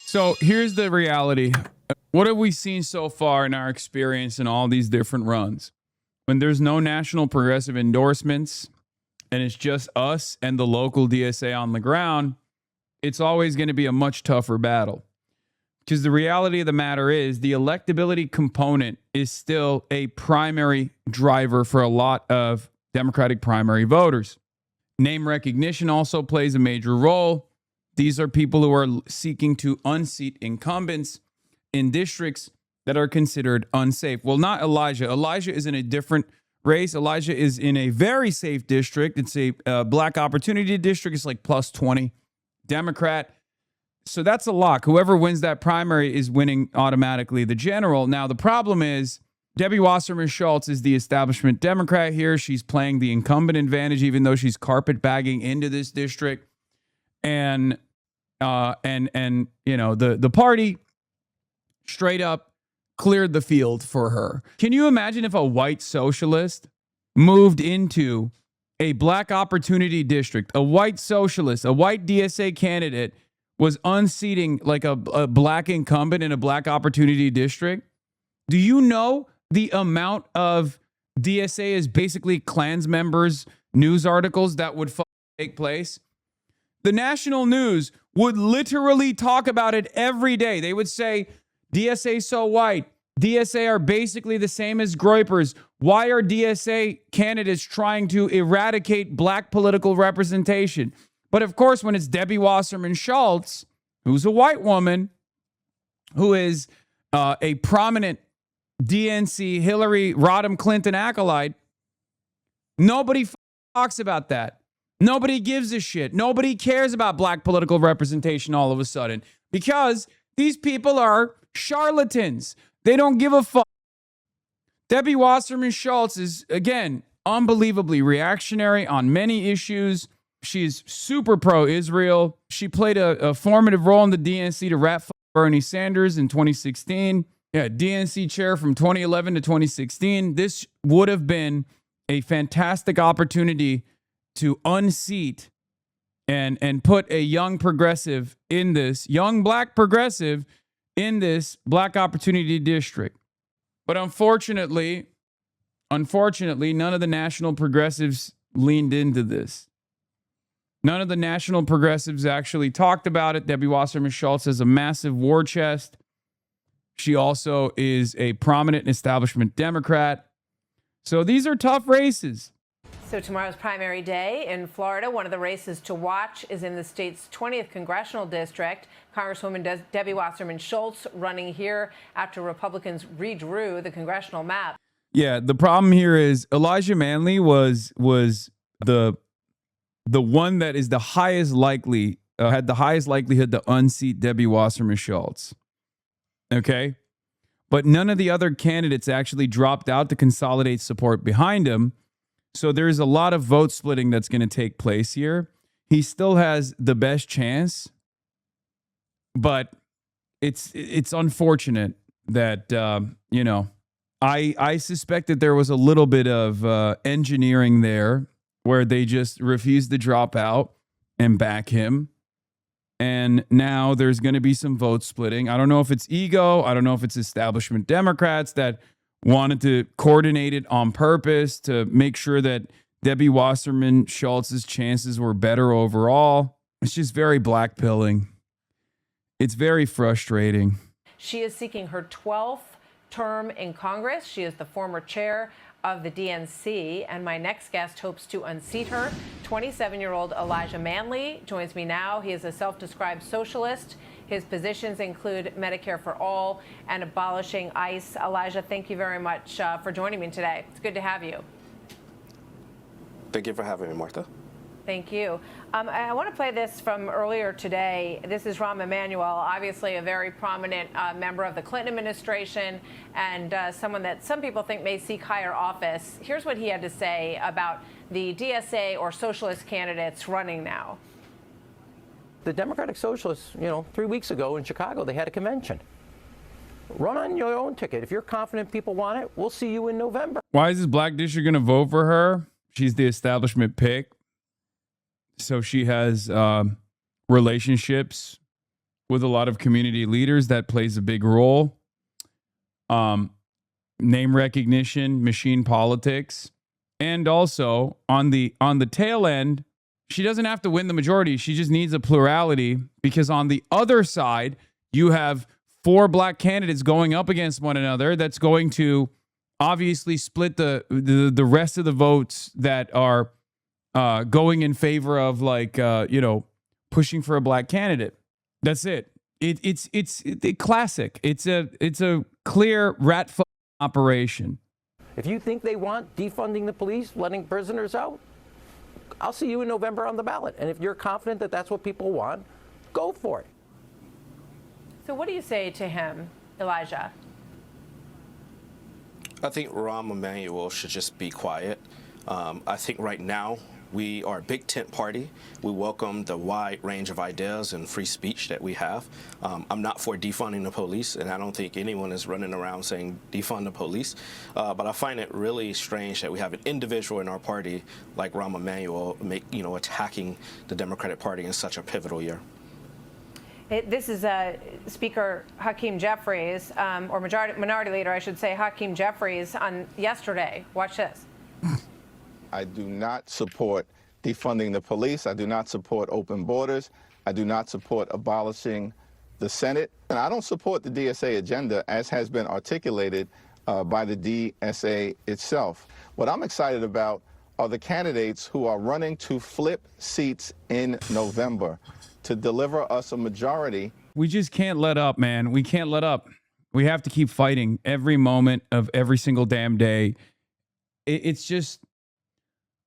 So here's the reality. What have we seen so far in our experience in all these different runs? When there's no national progressive endorsements and it's just us and the local DSA on the ground, it's always going to be a much tougher battle. Because the reality of the matter is the electability component is still a primary driver for a lot of Democratic primary voters. Name recognition also plays a major role. These are people who are seeking to unseat incumbents in districts that are considered unsafe. Well, not Elijah. Elijah is in a different race. Elijah is in a very safe district. It's a black opportunity district. It's like plus 20 Democrat. So that's a lock. Whoever wins that primary is winning automatically the general. Now, the problem is Debbie Wasserman Schultz is the establishment Democrat here. She's playing the incumbent advantage, even though she's carpetbagging into this district. And you know, the party straight up cleared the field for her. Can you imagine if a white socialist moved into a black opportunity district, a white socialist, a white DSA candidate was unseating like a black incumbent in a black opportunity district? Do you know the amount of DSA is basically Klans members news articles that would take place? The national news would literally talk about it every day. They would say, DSA so white. DSA are basically the same as Groypers. Why are DSA candidates trying to eradicate black political representation? But of course, when it's Debbie Wasserman Schultz, who's a white woman, who is a prominent DNC Hillary Rodham Clinton acolyte, nobody talks about that. Nobody gives a shit. Nobody cares about black political representation all of a sudden because these people are charlatans. They don't give a fuck. Debbie Wasserman Schultz is, again, unbelievably reactionary on many issues. She's super pro-Israel. She played a formative role in the DNC to rat Bernie Sanders in 2016. Yeah, DNC chair from 2011 to 2016. This would have been a fantastic opportunity to unseat and put a young progressive in this, young black progressive in this black opportunity district. But unfortunately, none of the national progressives leaned into this. None of the national progressives actually talked about it. Debbie Wasserman Schultz has a massive war chest. She also is a prominent establishment Democrat. So these are tough races. So tomorrow's primary day in Florida. One of the races to watch is in the state's 20th congressional district. Congresswoman Debbie Wasserman Schultz running here after Republicans redrew the congressional map. Yeah, the problem here is Elijah Manley was the one that is the highest likely, had the highest likelihood to unseat Debbie Wasserman Schultz. Okay? But none of the other candidates actually dropped out to consolidate support behind him. So there's a lot of vote splitting that's going to take place here. He still has the best chance, but it's unfortunate that, you know, I suspect that there was a little bit of engineering there where they just refused to drop out and back him. And now there's going to be some vote splitting. I don't know if it's ego. I don't know if it's establishment Democrats that wanted to coordinate it on purpose to make sure that Debbie Wasserman Schultz's chances were better overall. It's just very blackpilling. It's very frustrating. She is seeking her 12th term in Congress. She is the former chair of the DNC, and my next guest hopes to unseat her. 27-year-old Elijah Manley joins me now. He is a self-described socialist. His positions include Medicare for all and abolishing ICE. Elijah, thank you very much for joining me today. It's good to have you. Thank you for having me, Martha. Thank you. I want to play this from earlier today. This is Rahm Emanuel, obviously a very prominent member of the Clinton administration and someone that some people think may seek higher office. Here's what he had to say about the DSA or socialist candidates running now. The Democratic Socialists, 3 weeks ago in Chicago, they had a convention. Run on your own ticket. If you're confident people want it, we'll see you in November. Why is this black district going to vote for her? She's the establishment pick. So she has relationships with a lot of community leaders. That plays a big role. Name recognition, machine politics, and also on the tail end, she doesn't have to win the majority. She just needs a plurality, because on the other side, you have 4 black candidates going up against one another. That's going to obviously split the rest of the votes that are going in favor of, like, pushing for a black candidate. That's it. It's classic. It's a clear rat operation. If you think they want defunding the police, letting prisoners out, I'll see you in November on the ballot. And if you're confident that that's what people want, go for it. So what do you say to him, Elijah? I think Rahm Emanuel should just be quiet. I think right now we are a big tent party. We welcome the wide range of ideas and free speech that we have. I'm not for defunding the police, and I don't think anyone is running around saying defund the police. But I find it really strange that we have an individual in our party like Rahm Emanuel attacking the Democratic Party in such a pivotal year. This is Speaker Hakeem Jeffries, or Minority Leader, I should say, Hakeem Jeffries, on yesterday. Watch this. I do not support defunding the police. I do not support open borders. I do not support abolishing the Senate. And I don't support the DSA agenda as has been articulated by the DSA itself. What I'm excited about are the candidates who are running to flip seats in November to deliver us a majority. We just can't let up, man. We can't let up. We have to keep fighting every moment of every single damn day. It's just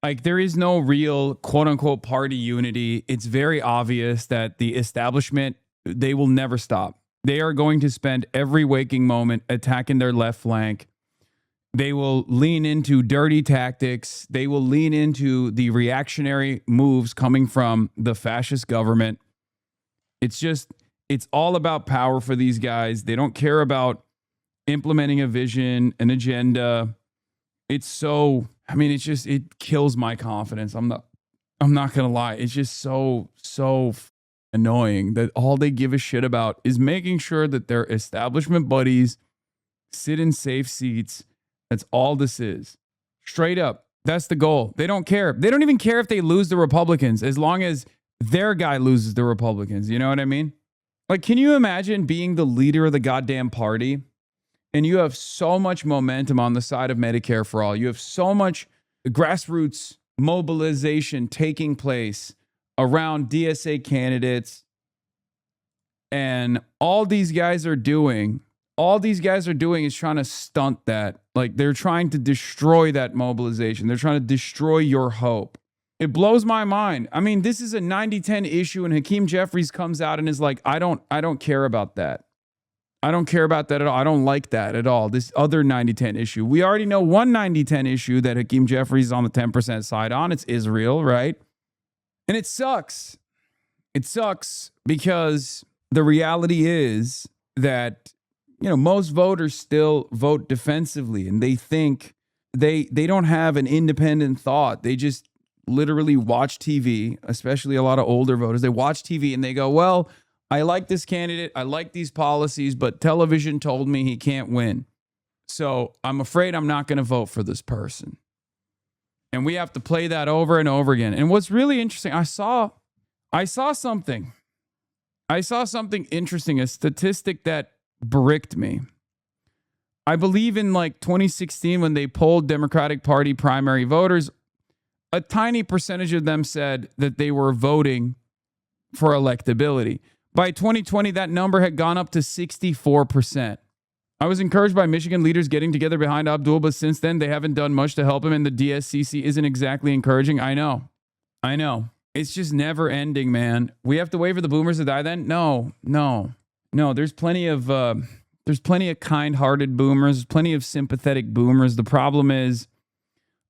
like there is no real quote unquote party unity. It's very obvious that the establishment, they will never stop. They are going to spend every waking moment attacking their left flank. They will lean into dirty tactics. They will lean into the reactionary moves coming from the fascist government. It's all about power for these guys. They don't care about implementing a vision, an agenda. It kills my confidence. I'm not going to lie. It's just so annoying that all they give a shit about is making sure that their establishment buddies sit in safe seats. That's all this is. Straight up. That's the goal. They don't care. They don't even care if they lose the Republicans, as long as their guy loses the Republicans. You know what I mean? Like, can you imagine being the leader of the goddamn party and you have so much momentum on the side of Medicare for all? You have so much grassroots mobilization taking place around DSA candidates, and all these guys are doing is trying to stunt that. Like, they're trying to destroy that mobilization. They're trying to destroy your hope. It blows my mind. I mean, this is a 90-10 issue, and Hakeem Jeffries comes out and is like, I don't care about that. I don't care about that at all. I don't like that at all. This other 90-10 issue. We already know one 90-10 issue that Hakeem Jeffries is on the 10% side on. It's Israel, right? And it sucks. It sucks because the reality is that, most voters still vote defensively, and they think they don't have an independent thought. They just literally watch TV, especially a lot of older voters. They watch TV and they go, well, I like this candidate. I like these policies, but television told me he can't win. So I'm afraid I'm not going to vote for this person. And we have to play that over and over again. And what's really interesting, I saw something. I saw something interesting, a statistic that bricked me. I believe in like 2016 when they polled Democratic Party primary voters, a tiny percentage of them said that they were voting for electability. By 2020, that number had gone up to 64%. I was encouraged by Michigan leaders getting together behind Abdul, but since then, they haven't done much to help him, and the DSCC isn't exactly encouraging. I know. It's just never ending, man. We have to wait for the boomers to die then? No. There's plenty of kind-hearted boomers, plenty of sympathetic boomers. The problem is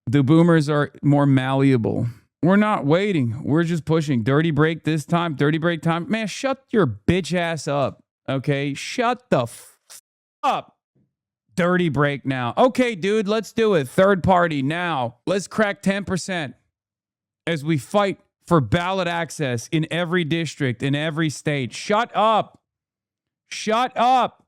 the boomers are more malleable. We're not waiting. We're just pushing. Dirty break this time, dirty break time. Man, shut your bitch ass up, okay? Shut the up. Dirty break now. Okay, dude, let's do it. Third party now. Let's crack 10% as we fight for ballot access in every district, in every state. Shut up. Shut up.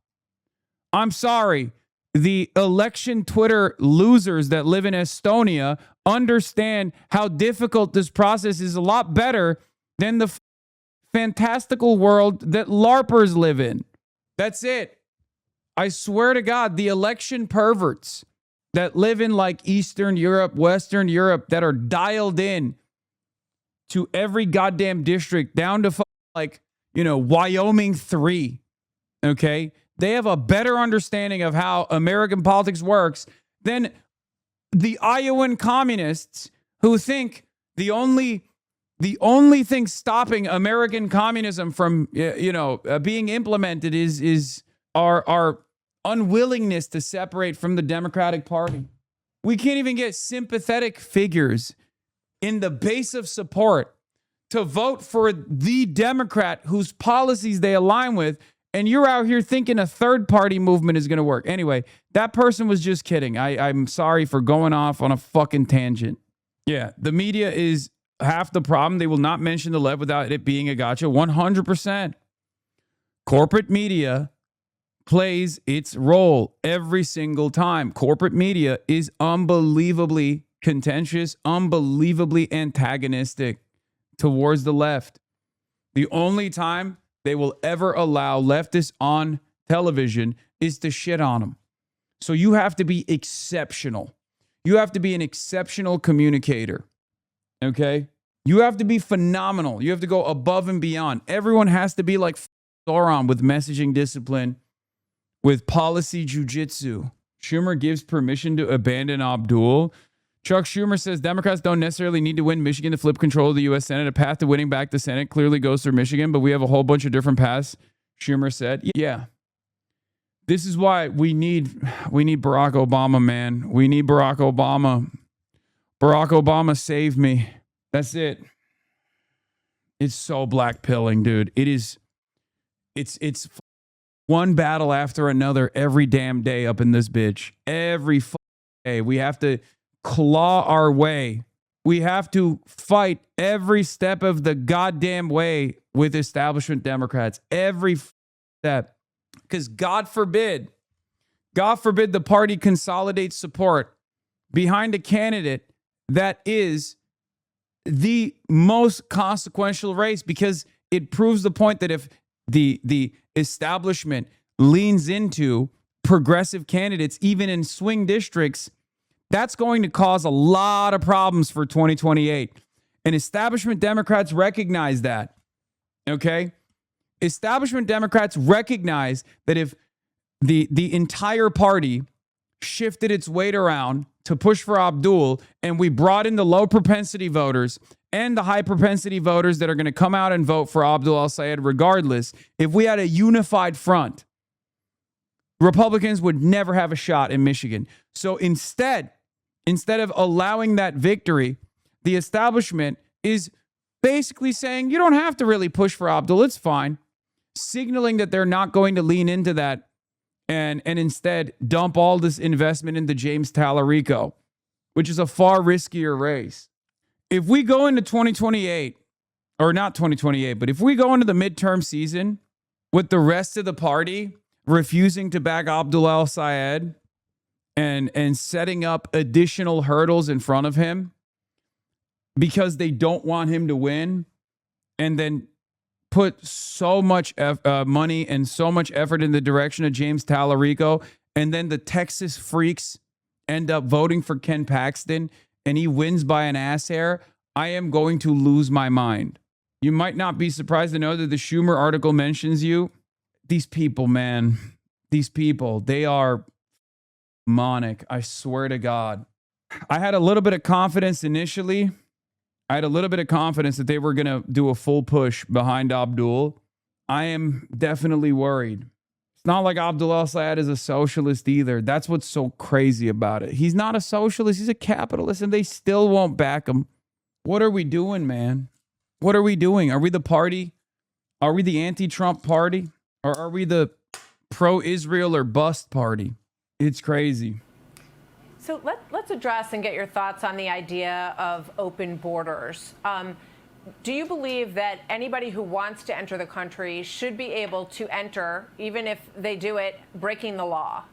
I'm sorry. The election Twitter losers that live in Estonia understand how difficult this process is, a lot better than the fantastical world that LARPers live in. That's it. I swear to God, the election perverts that live in like Eastern Europe, Western Europe, that are dialed in to every goddamn district down to like, Wyoming 3. Okay. They have a better understanding of how American politics works than the Iowan communists who think the only thing stopping American communism from being implemented is our unwillingness to separate from the Democratic Party. We can't even get sympathetic figures in the base of support to vote for the Democrat whose policies they align with. And you're out here thinking a third party movement is going to work. Anyway, that person was just kidding. I'm sorry for going off on a fucking tangent. Yeah, the media is half the problem. They will not mention the left without it being a gotcha. 100%. Corporate media plays its role every single time. Corporate media is unbelievably contentious, unbelievably antagonistic towards the left. The only time they will ever allow leftists on television is to shit on them. So you have to be exceptional. You have to be an exceptional communicator. Okay? You have to be phenomenal. You have to go above and beyond. Everyone has to be like Sauron with messaging discipline, with policy jujitsu. Schumer gives permission to abandon Abdul. Chuck Schumer says Democrats don't necessarily need to win Michigan to flip control of the U.S. Senate. A path to winning back the Senate clearly goes through Michigan, but we have a whole bunch of different paths, Schumer said. Yeah. This is why we need Barack Obama, man. We need Barack Obama. Barack Obama, save me. That's it. It's so black pilling, dude. It's one battle after another every damn day up in this bitch. Every day. We have to claw our way. We have to fight every step of the goddamn way with establishment Democrats. Every step. Because God forbid the party consolidates support behind a candidate that is the most consequential race, because it proves the point that if the establishment leans into progressive candidates, even in swing districts, that's going to cause a lot of problems for 2028. And establishment Democrats recognize that. Okay? Establishment Democrats recognize that if the entire party shifted its weight around to push for Abdul, and we brought in the low propensity voters and the high propensity voters that are going to come out and vote for Abdul al-Sayed regardless, if we had a unified front, Republicans would never have a shot in Michigan. So instead of allowing that victory, the establishment is basically saying, you don't have to really push for Abdul, it's fine, signaling that they're not going to lean into that and instead dump all this investment into James Tallarico, which is a far riskier race. If we go into 2028, or not 2028, but if we go into the midterm season with the rest of the party refusing to back Abdul al-Sayed and setting up additional hurdles in front of him because they don't want him to win, and then put so much money and so much effort in the direction of James Tallarico, and then the Texas freaks end up voting for Ken Paxton and he wins by an ass hair, I am going to lose my mind. You might not be surprised to know that the Schumer article mentions you. These people, man, these people, they are demonic. I swear to God. I had a little bit of confidence initially. I had a little bit of confidence that they were going to do a full push behind Abdul. I am definitely worried. It's not like Abdul al-Sayed is a socialist either. That's what's so crazy about it. He's not a socialist. He's a capitalist, and they still won't back him. What are we doing, man? What are we doing? Are we the party? Are we the anti-Trump party? Or are we the pro-Israel or bust party? It's crazy. So let's address and get your thoughts on the idea of open borders. Do you believe that anybody who wants to enter the country should be able to enter, even if they do it breaking the law?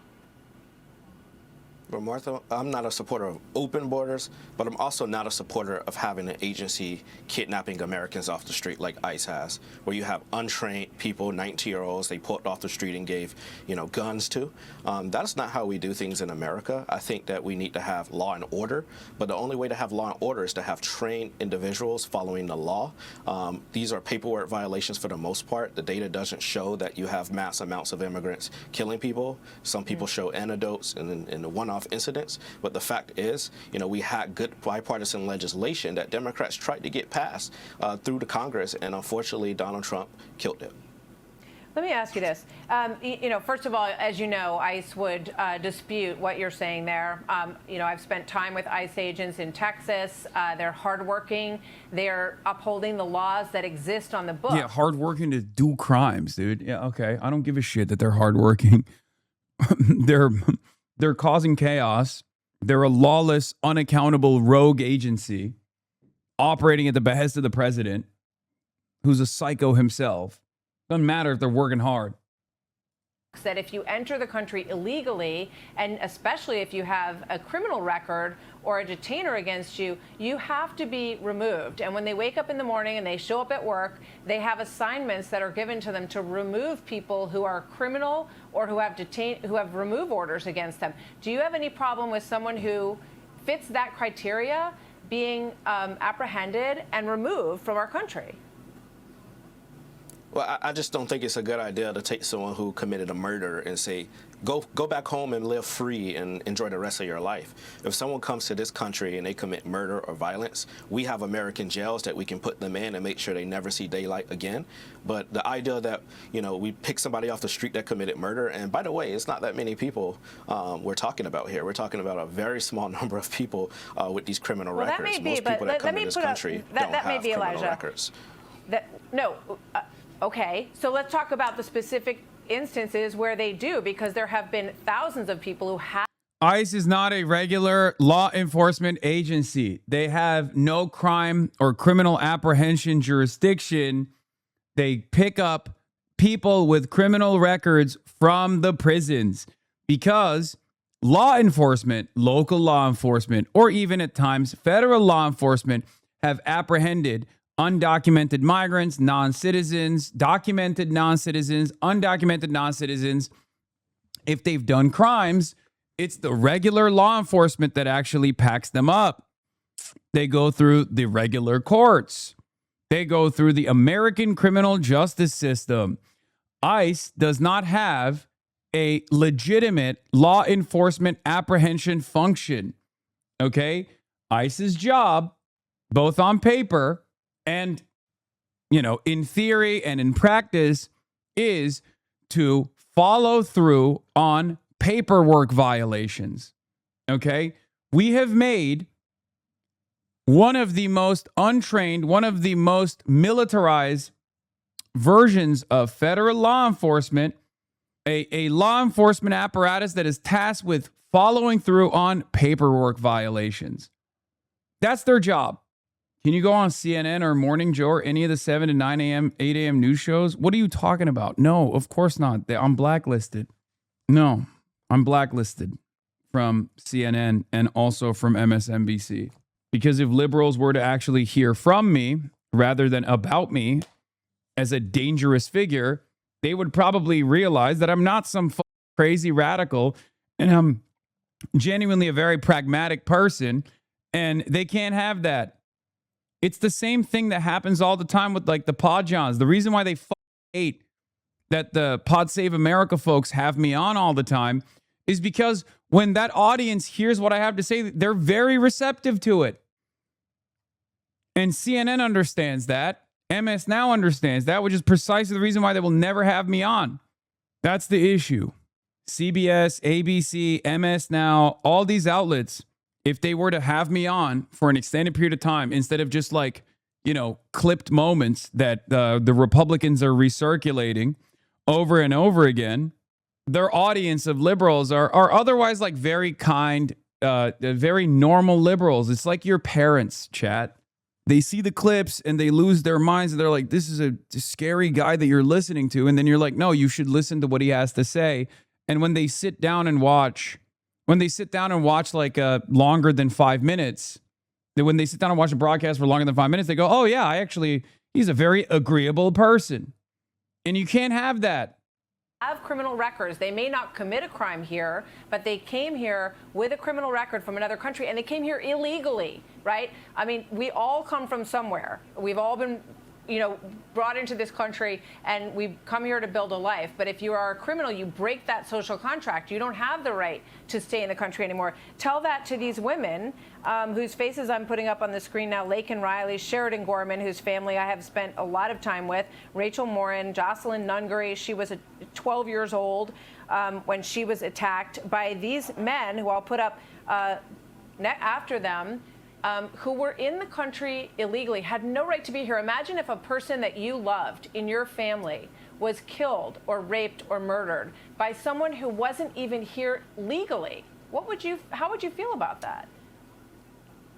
Well, Martha, I'm not a supporter of open borders, but I'm also not a supporter of having an agency kidnapping Americans off the street like ICE has, where you have untrained people, 19-year-olds, they pulled off the street and gave, guns to. That's not how we do things in America. I think that we need to have law and order, but the only way to have law and order is to have trained individuals following the law. These are paperwork violations for the most part. The data doesn't show that you have mass amounts of immigrants killing people. Some people show anecdotes and the one-off incidents, but the fact is, we had good bipartisan legislation that Democrats tried to get passed through the Congress, and unfortunately, Donald Trump killed it. Let me ask you this. First of all, as you know, ICE would dispute what you're saying there. I've spent time with ICE agents in Texas. They're hardworking. They're upholding the laws that exist on the books. Yeah, hardworking to do crimes, dude. Yeah, okay. I don't give a shit that they're hardworking. They're causing chaos. They're a lawless, unaccountable rogue agency operating at the behest of the president, who's a psycho himself. Doesn't matter if they're working hard. That if you enter the country illegally, and especially if you have a criminal record or a detainer against you, you have to be removed. And when they wake up in the morning and they show up at work, they have assignments that are given to them to remove people who are criminal or who have remove orders against them. Do you have any problem with someone who fits that criteria being apprehended and removed from our country? Well, I just don't think it's a good idea to take someone who committed a murder and say, go back home and live free and enjoy the rest of your life. If someone comes to this country and they commit murder or violence, we have American jails that we can put them in and make sure they never see daylight again. But the idea that, we pick somebody off the street that committed murder, and by the way, it's not that many people we're talking about here. We're talking about a very small number of people with these criminal records. That may be, most people that come in this country don't have criminal records. Okay, so let's talk about the specific instances where they do, because there have been thousands of people who have. ICE is not a regular law enforcement agency. They have no crime or criminal apprehension jurisdiction. They pick up people with criminal records from the prisons because law enforcement, local law enforcement, or even at times federal law enforcement have apprehended undocumented migrants, non-citizens, documented non-citizens, undocumented non-citizens. If they've done crimes, it's the regular law enforcement that actually packs them up. They go through the regular courts. They go through the American criminal justice system. ICE does not have a legitimate law enforcement apprehension function. Okay? ICE's job, both on paper and, in theory and in practice, is to follow through on paperwork violations. Okay? We have made one of the most untrained, one of the most militarized versions of federal law enforcement, a law enforcement apparatus that is tasked with following through on paperwork violations. That's their job. Can you go on CNN or Morning Joe or any of the 7 to 9 a.m., 8 a.m. news shows? What are you talking about? No, of course not. I'm blacklisted. No, I'm blacklisted from CNN and also from MSNBC. Because if liberals were to actually hear from me rather than about me as a dangerous figure, they would probably realize that I'm not some crazy radical and I'm genuinely a very pragmatic person, and they can't have that. It's the same thing that happens all the time with like the Pod Johns. The reason why they hate that the Pod Save America folks have me on all the time is because when that audience hears what I have to say, they're very receptive to it. And CNN understands that. MS Now understands that, which is precisely the reason why they will never have me on. That's the issue. CBS, ABC, MS Now, all these outlets, if they were to have me on for an extended period of time, instead of just like, clipped moments that the Republicans are recirculating over and over again, their audience of liberals are otherwise like very kind, very normal liberals. It's like your parents, chat. they see the clips and they lose their minds and they're like, this is a scary guy that you're listening to. And then you're like, no, you should listen to what he has to say. And when they sit down and watch, like longer than 5 minutes, when they sit down and watch a broadcast for longer than 5 minutes, they go, oh yeah, he's a very agreeable person. And you can't have that. Have criminal records. They may not commit a crime here, but they came here with a criminal record from another country, and they came here illegally, right? I mean, we all come from somewhere. We've all been, brought into this country, and we've come here to build a life. But if you are a criminal, you break that social contract. You don't have the right to stay in the country anymore. Tell that to these women whose faces I'm putting up on the screen now: Laken Riley, Sheridan Gorman, whose family I have spent a lot of time with, Rachel Morin, Jocelyn Nungery. She was 12 years old when she was attacked by these men, who I'll put up after them, who were in the country illegally, had no right to be here. Imagine if a person that you loved in your family was killed or raped or murdered by someone who wasn't even here legally. How would you feel about that?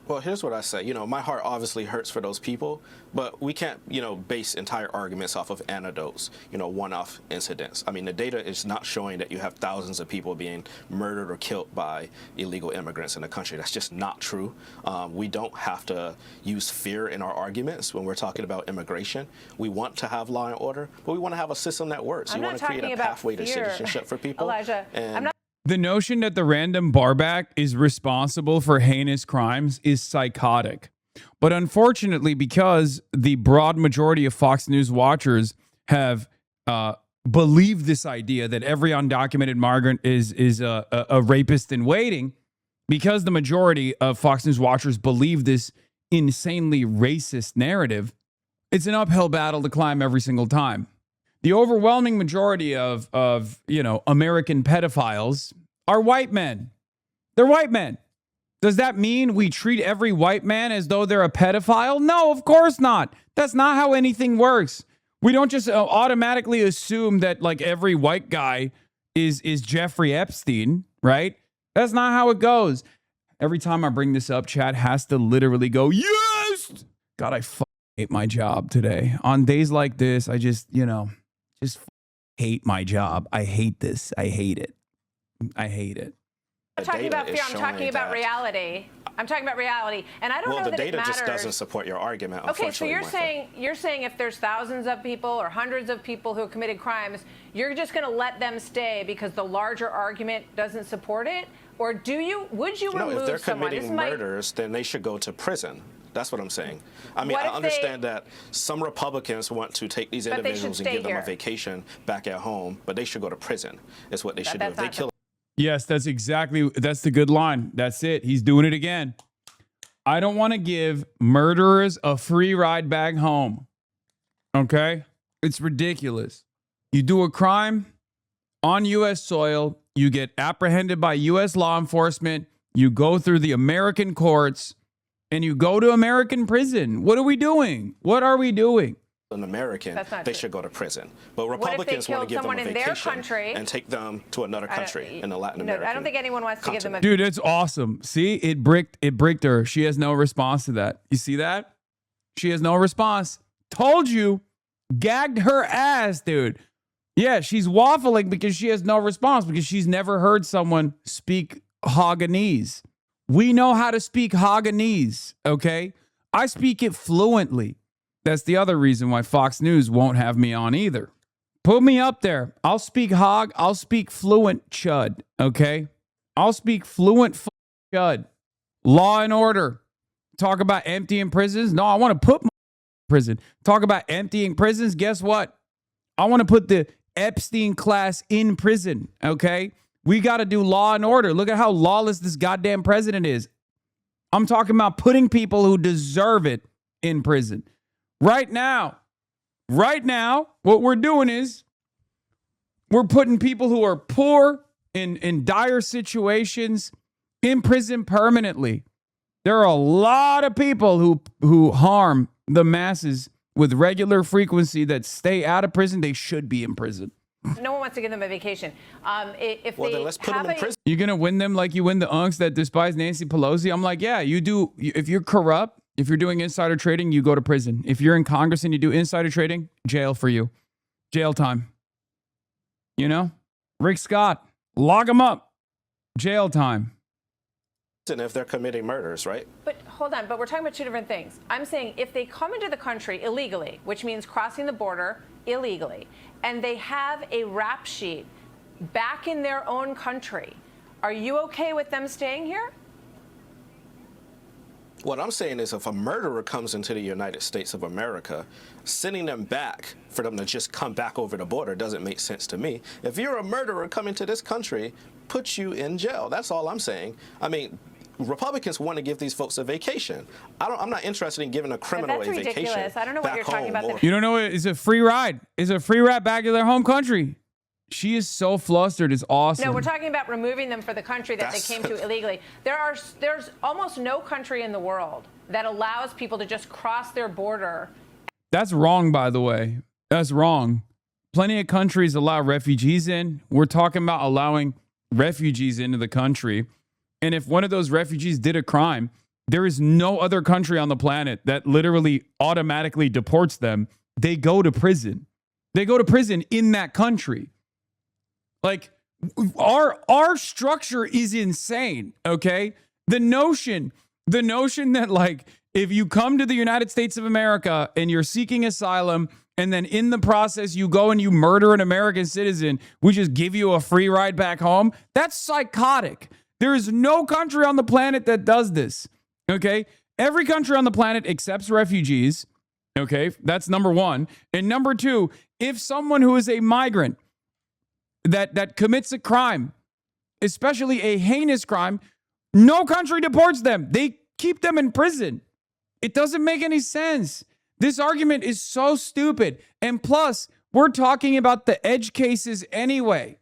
Well, here's what I say. My heart obviously hurts for those people, but we can't, base entire arguments off of anecdotes, one-off incidents. I mean, the data is not showing that you have thousands of people being murdered or killed by illegal immigrants in the country. That's just not true. We don't have to use fear in our arguments when we're talking about immigration. We want to have law and order, but we want to have a system that works. We want to create a pathway to citizenship for people. Elijah, I'm not. The notion that the random barback is responsible for heinous crimes is psychotic. But unfortunately, because the broad majority of Fox News watchers have believed this idea that every undocumented migrant is a rapist in waiting, because the majority of Fox News watchers believe this insanely racist narrative, it's an uphill battle to climb every single time. The overwhelming majority of American pedophiles are white men. They're white men. Does that mean we treat every white man as though they're a pedophile? No, of course not. That's not how anything works. We don't just automatically assume that like every white guy is Jeffrey Epstein, right? That's not how it goes. Every time I bring this up, chat has to literally go, yes! God, I hate my job today. On days like this, I just hate my job. I hate this. I hate it. I hate it. I'm talking about fear. I'm talking about reality. I'm talking about reality, and I don't know that it matters. Well, the data just doesn't support your argument. Okay, so you're saying if there's thousands of people or hundreds of people who have committed crimes, you're just going to let them stay because the larger argument doesn't support it, or would you remove someone? No, if they're committing murders, then they should go to prison. That's what I'm saying. I mean, I understand that some Republicans want to take these individuals and give them a vacation back at home, but they should go to prison. Is what they should do. If they kill. Yes, that's the good line. That's it. He's doing it again. I don't want to give murderers a free ride back home. Okay? It's ridiculous. You do a crime on U.S. soil, you get apprehended by U.S. law enforcement, you go through the American courts, and you go to American prison. What are we doing? What are we doing? An American, they should go to prison. But Republicans want to give them a vacation and take them to another country in the Latin American. I don't think anyone wants to give them a. Dude, it's awesome. See, it bricked her. She has no response to that. You see that? She has no response. Told you. Gagged her ass, dude. Yeah, she's waffling because she has no response because she's never heard someone speak Haganese. We know how to speak Haganese, okay? I speak it fluently. That's the other reason why Fox News won't have me on either. Put me up there. I'll speak Hog. I'll speak fluent Chud, okay? I'll speak fluent Chud. Law and order. Talk about emptying prisons. No, I want to put my prison. Talk about emptying prisons. Guess what? I want to put the Epstein class in prison, okay? We got to do law and order. Look at how lawless this goddamn president is. I'm talking about putting people who deserve it in prison. Right now, what we're doing is we're putting people who are poor in dire situations in prison permanently. There are a lot of people who harm the masses with regular frequency that stay out of prison. They should be in prison. No one wants to give them a vacation. Then let's put them in prison. You're going to win them like you win the unks that despise Nancy Pelosi? I'm like, yeah, you do. If you're corrupt, If you're doing insider trading, you go to prison. If you're in Congress and you do insider trading, jail for you. Jail time. You know? Rick Scott, log them up. Jail time. And if they're committing murders, right? But hold on, but we're talking about two different things. I'm saying if they come into the country illegally, which means crossing the border illegally, and they have a rap sheet back in their own country, are you okay with them staying here? What I'm saying is if a murderer comes into the United States of America, sending them back for them to just come back over the border doesn't make sense to me. If you're a murderer coming to this country, put you in jail. That's all I'm saying. I mean, Republicans want to give these folks a vacation. I'm not interested in giving a criminal a vacation. That's ridiculous. I don't know what you're talking about. You don't know it is a free ride. It's a free ride back to their home country. She is so flustered. It's awesome. No, we're talking about removing them for the country that they came to illegally. There's almost no country in the world that allows people to just cross their border. That's wrong, by the way. That's wrong. Plenty of countries allow refugees in. We're talking about allowing refugees into the country. And if one of those refugees did a crime, there is no other country on the planet that literally automatically deports them. They go to prison. They go to prison in that country. Like, our structure is insane, okay? The notion that, like, if you come to the United States of America and you're seeking asylum, and then in the process you go and you murder an American citizen, we just give you a free ride back home, that's psychotic. There is no country on the planet that does this, okay? Every country on the planet accepts refugees, okay? That's number one. And number two, if someone who is a migrant that commits a crime, especially a heinous crime, no country deports them. They keep them in prison. It doesn't make any sense. This argument is so stupid. And plus, we're talking about the edge cases anyway.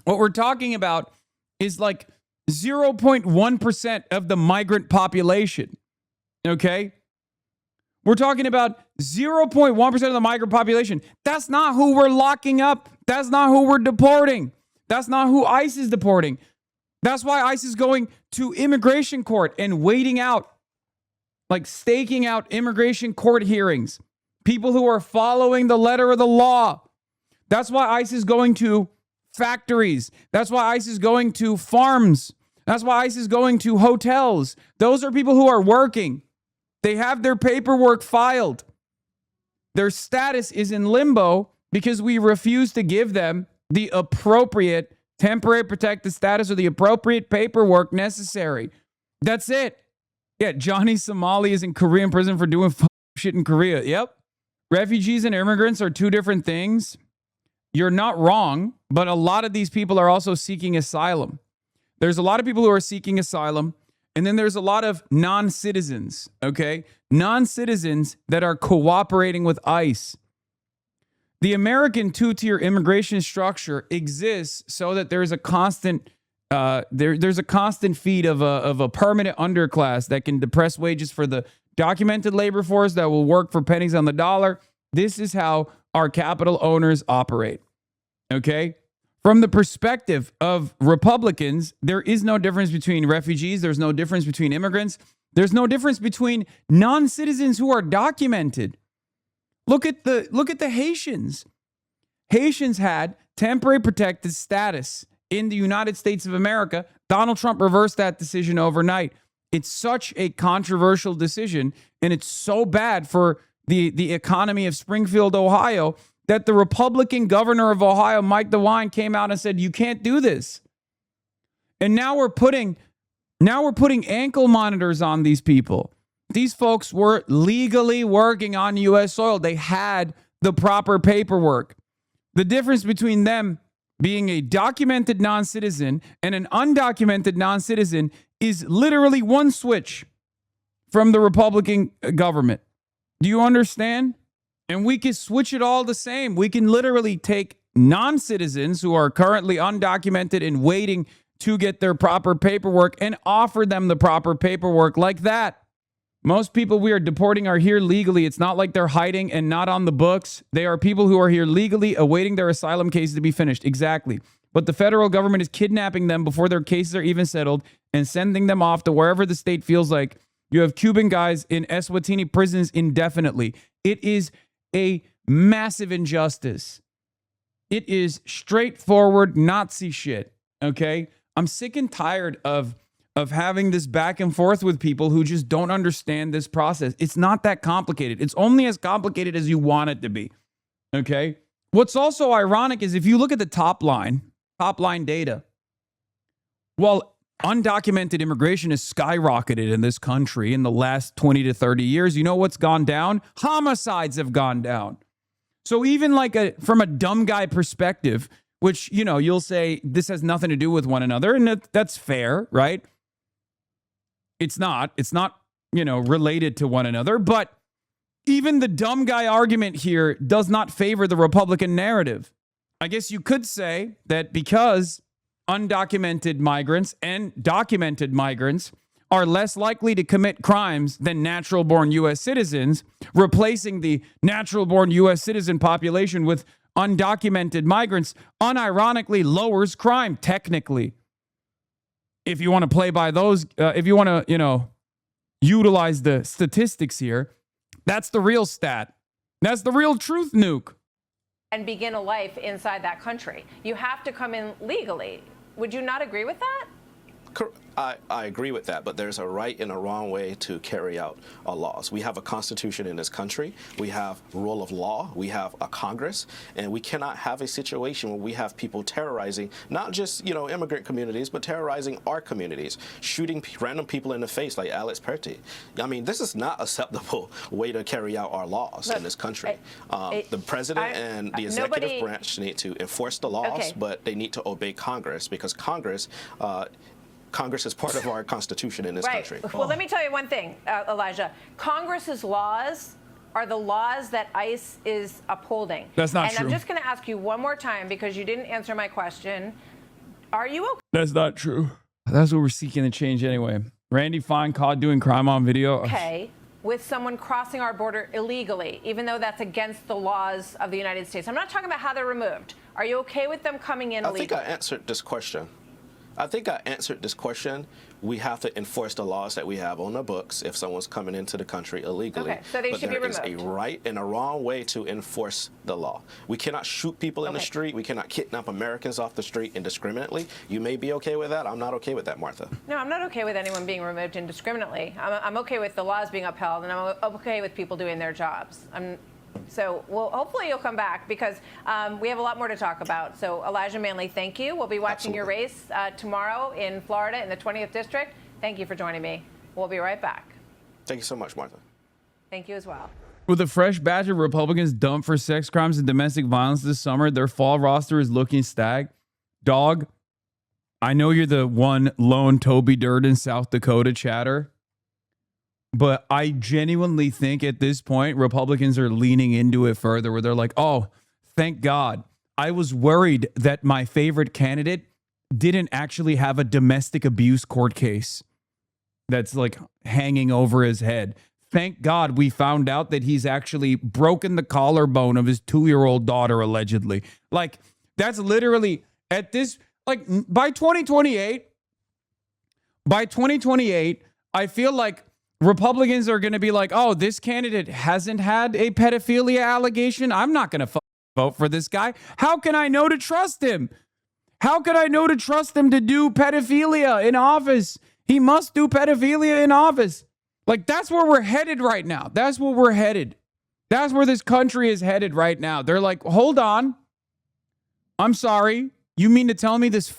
What we're talking about is like 0.1% of the migrant population. Okay? We're talking about 0.1% of the migrant population. That's not who we're locking up. That's not who we're deporting. That's not who ICE is deporting. That's why ICE is going to immigration court and waiting out, like staking out immigration court hearings. People who are following the letter of the law. That's why ICE is going to factories. That's why ICE is going to farms. That's why ICE is going to hotels. Those are people who are working. They have their paperwork filed. Their status is in limbo because we refuse to give them the appropriate temporary protected status or the appropriate paperwork necessary. That's it. Yeah, Johnny Somali is in Korean prison for doing shit in Korea. Yep. Refugees and immigrants are two different things. You're not wrong, but a lot of these people are also seeking asylum. There's a lot of people who are seeking asylum, and then there's a lot of non-citizens, okay? Non-citizens that are cooperating with ICE. The American two-tier immigration structure exists so that there's a constant there's a constant feed of a permanent underclass that can depress wages for the documented labor force that will work for pennies on the dollar. This is how our capital owners operate, okay? From the perspective of Republicans, there is no difference between refugees. There's no difference between immigrants. There's no difference between non-citizens who are documented. Look at the Haitians. Haitians had temporary protected status in the United States of America. Donald Trump reversed that decision overnight. It's such a controversial decision, and it's so bad for the economy of Springfield, Ohio, that the Republican governor of Ohio, Mike DeWine, came out and said, you can't do this. And now we're putting ankle monitors on these people. These folks were legally working on U.S. soil. They had the proper paperwork. The difference between them being a documented non-citizen and an undocumented non-citizen is literally one switch from the Republican government. Do you understand? And we can switch it all the same. We can literally take non-citizens who are currently undocumented and waiting to get their proper paperwork and offer them the proper paperwork like that. Most people we are deporting are here legally. It's not like they're hiding and not on the books. They are people who are here legally awaiting their asylum cases to be finished. Exactly. But the federal government is kidnapping them before their cases are even settled and sending them off to wherever the state feels like You have Cuban guys in Eswatini prisons indefinitely. It is a massive injustice. It is straightforward Nazi shit, okay? I'm sick and tired of having this back and forth with people who just don't understand this process. It's not that complicated. It's only as complicated as you want it to be, okay? What's also ironic is if you look at the top line data, well, undocumented immigration has skyrocketed in this country in the last 20 to 30 years. You know what's gone down? Homicides have gone down. So even like from a dumb guy perspective, which, you know, you'll say this has nothing to do with one another, and that's fair, right? It's not, you know, related to one another, but even the dumb guy argument here does not favor the Republican narrative. I guess you could say that because undocumented migrants and documented migrants are less likely to commit crimes than natural-born U.S. citizens, replacing the natural-born U.S. citizen population with undocumented migrants unironically lowers crime, technically. If you want to play by those, if you want to, you know, utilize the statistics here, that's the real stat. That's the real truth, Nuke. And begin a life inside that country. You have to come in legally. Would you not agree with that? I agree with that, but there's a right and a wrong way to carry out our laws. We have a constitution in this country. We have rule of law. We have a Congress, and we cannot have a situation where we have people terrorizing not just, you know, immigrant communities, but terrorizing our communities, shooting random people in the face like Alex Perty. I mean, this is not acceptable way to carry out our laws in this country. The president and the executive branch need to enforce the laws, but they need to obey Congress because Congress is part of our Constitution in this country. Well, let me tell you one thing, Elijah. Congress's laws are the laws that ICE is upholding. That's not true. And I'm just going to ask you one more time because you didn't answer my question. Are you okay? That's not true. That's what we're seeking to change anyway. Randy Fine caught doing crime on video. Okay with someone crossing our border illegally, even though that's against the laws of the United States? I'm not talking about how they're removed. Are you okay with them coming in illegally? I think I answered this question. We have to enforce the laws that we have on the books if someone's coming into the country illegally. Okay, so they should be removed. There is a right and a wrong way to enforce the law. We cannot shoot people in the street. We cannot kidnap Americans off the street indiscriminately. You may be okay with that. I'm not okay with that, Martha. No, I'm not okay with anyone being removed indiscriminately. I'm okay with the laws being upheld, and I'm okay with people doing their jobs. So, well, hopefully you'll come back because we have a lot more to talk about. So, Elijah Manley, thank you. We'll be watching your race tomorrow in Florida in the 20th District. Thank you for joining me. We'll be right back. Thank you so much, Martha. Thank you as well. With a fresh batch of Republicans dumped for sex crimes and domestic violence this summer, their fall roster is looking stacked. Dog, I know you're the one lone Toby Durden, South Dakota chatter. But I genuinely think at this point, Republicans are leaning into it further where they're like, oh, thank God. I was worried that my favorite candidate didn't actually have a domestic abuse court case that's like hanging over his head. Thank God we found out that he's actually broken the collarbone of his 2-year-old daughter, allegedly. Like, that's literally at this, like, by 2028, I feel like Republicans are going to be like, oh, this candidate hasn't had a pedophilia allegation. I'm not going to vote for this guy. How can I know to trust him? How can I know to trust him to do pedophilia in office? He must do pedophilia in office. Like, that's where we're headed right now. That's where we're headed. That's where this country is headed right now. They're like, hold on. I'm sorry. You mean to tell me this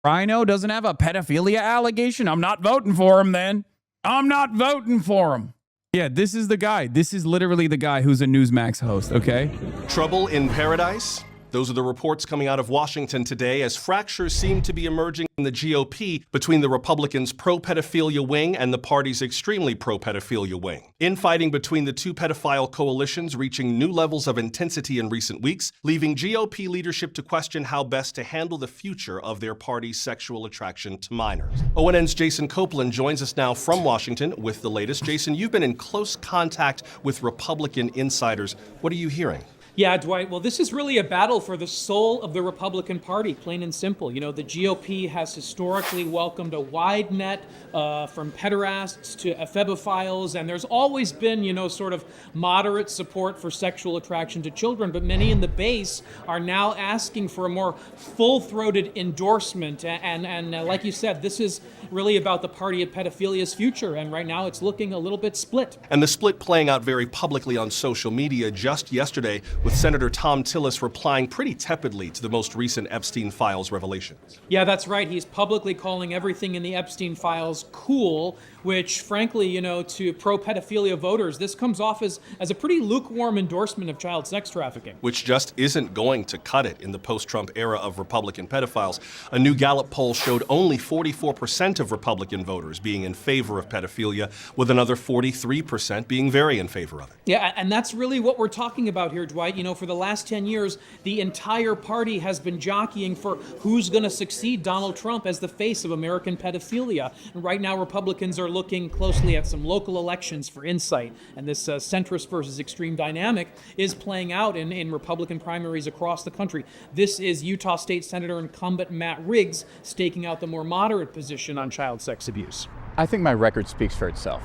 rhino doesn't have a pedophilia allegation? I'm not voting for him then. I'm not voting for him. Yeah, this is the guy. This is literally the guy who's a Newsmax host, okay? Trouble in paradise? Those are the reports coming out of Washington today as fractures seem to be emerging in the GOP between the Republicans' pro-pedophilia wing and the party's extremely pro-pedophilia wing. Infighting between the two pedophile coalitions reaching new levels of intensity in recent weeks, leaving GOP leadership to question how best to handle the future of their party's sexual attraction to minors. ONN's Jason Copeland joins us now from Washington with the latest. Jason, you've been in close contact with Republican insiders. What are you hearing? Yeah, Dwight. Well, this is really a battle for the soul of the Republican Party, plain and simple. You know, the GOP has historically welcomed a wide net from pederasts to ephebophiles, and there's always been, you know, sort of moderate support for sexual attraction to children, but many in the base are now asking for a more full-throated endorsement. And like you said, this is really about the party of pedophilia's future, and right now it's looking a little bit split. And the split playing out very publicly on social media just yesterday, with Senator Thom Tillis replying pretty tepidly to the most recent Epstein Files revelations. Yeah, that's right. He's publicly calling everything in the Epstein Files cool, which frankly, you know, to pro-pedophilia voters, this comes off as a pretty lukewarm endorsement of child sex trafficking. Which just isn't going to cut it in the post-Trump era of Republican pedophiles. A new Gallup poll showed only 44% of Republican voters being in favor of pedophilia, with another 43% being very in favor of it. Yeah, and that's really what we're talking about here, Dwight. You know, for the last 10 years, the entire party has been jockeying for who's going to succeed Donald Trump as the face of American pedophilia. And right now, Republicans are looking closely at some local elections for insight. And this centrist versus extreme dynamic is playing out in Republican primaries across the country. This is Utah State Senator incumbent Matt Riggs staking out the more moderate position on child sex abuse. I think my record speaks for itself.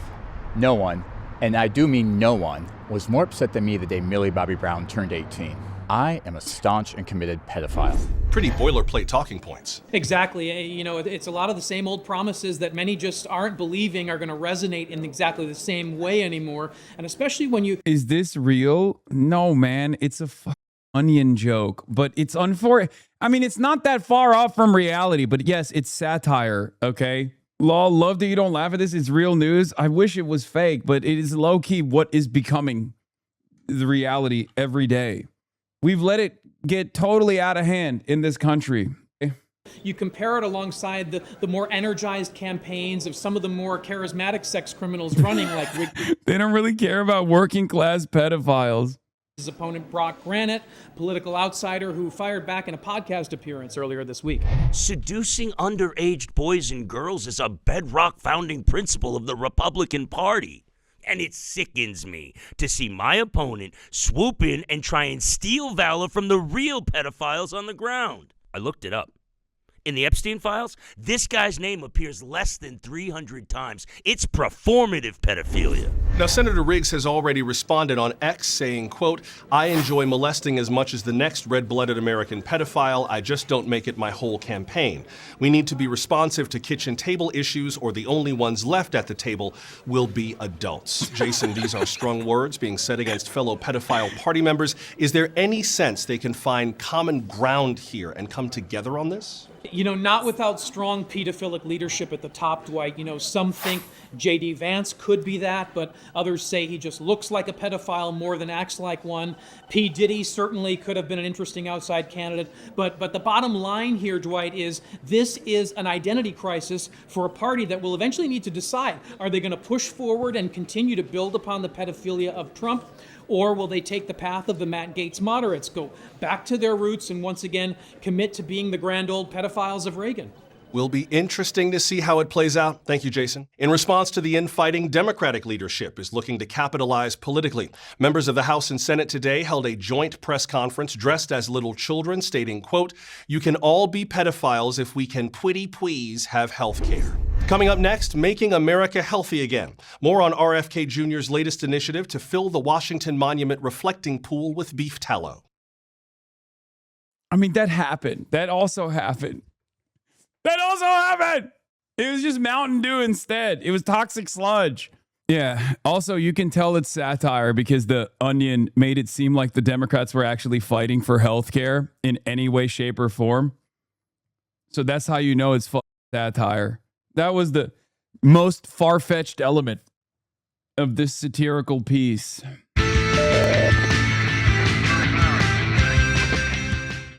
No one, and I do mean no one, was more upset than me the day Millie Bobby Brown turned 18. I am a staunch and committed pedophile. Pretty boilerplate talking points. Exactly. You know, it's a lot of the same old promises that many just aren't believing are going to resonate in exactly the same way anymore. And especially when you... Is this real? No, man. It's a onion joke, but it's I mean, it's not that far off from reality, but yes, it's satire, okay? Love that you don't laugh at this. It's real news. I wish it was fake, but it is low-key what is becoming the reality every day. We've let it get totally out of hand in this country. You compare it alongside the more energized campaigns of some of the more charismatic sex criminals running like They don't really care about working class pedophiles. His opponent Brock Granite, political outsider who fired back in a podcast appearance earlier this week. Seducing underage boys and girls is a bedrock founding principle of the Republican Party. And it sickens me to see my opponent swoop in and try and steal valor from the real pedophiles on the ground. I looked it up. In the Epstein Files, this guy's name appears less than 300 times. It's performative pedophilia. Now, Senator Riggs has already responded on X saying, quote, "I enjoy molesting as much as the next red-blooded American pedophile. I just don't make it my whole campaign. We need to be responsive to kitchen table issues, or the only ones left at the table will be adults." Jason, these are strong words being said against fellow pedophile party members. Is there any sense they can find common ground here and come together on this? You know, not without strong pedophilic leadership at the top, Dwight. You know, some think J.D. Vance could be that, but others say he just looks like a pedophile more than acts like one. P. Diddy certainly could have been an interesting outside candidate. But the bottom line here, Dwight, is this is an identity crisis for a party that will eventually need to decide, are they going to push forward and continue to build upon the pedophilia of Trump? Or will they take the path of the Matt Gaetz moderates, go back to their roots and once again commit to being the grand old pedophiles of Reagan? Will be interesting to see how it plays out. Thank you, Jason. In response to the infighting, Democratic leadership is looking to capitalize politically. Members of the House and Senate today held a joint press conference dressed as little children, stating, quote, "You can all be pedophiles if we can please have health care." Coming up next, making America healthy again. More on RFK Jr.'s latest initiative to fill the Washington Monument reflecting pool with beef tallow. I mean, that happened. That also happened. It was just Mountain Dew instead. It was toxic sludge. Yeah. Also, you can tell it's satire because the Onion made it seem like the Democrats were actually fighting for health care in any way, shape, or form. So that's how you know it's satire. That was the most far-fetched element of this satirical piece.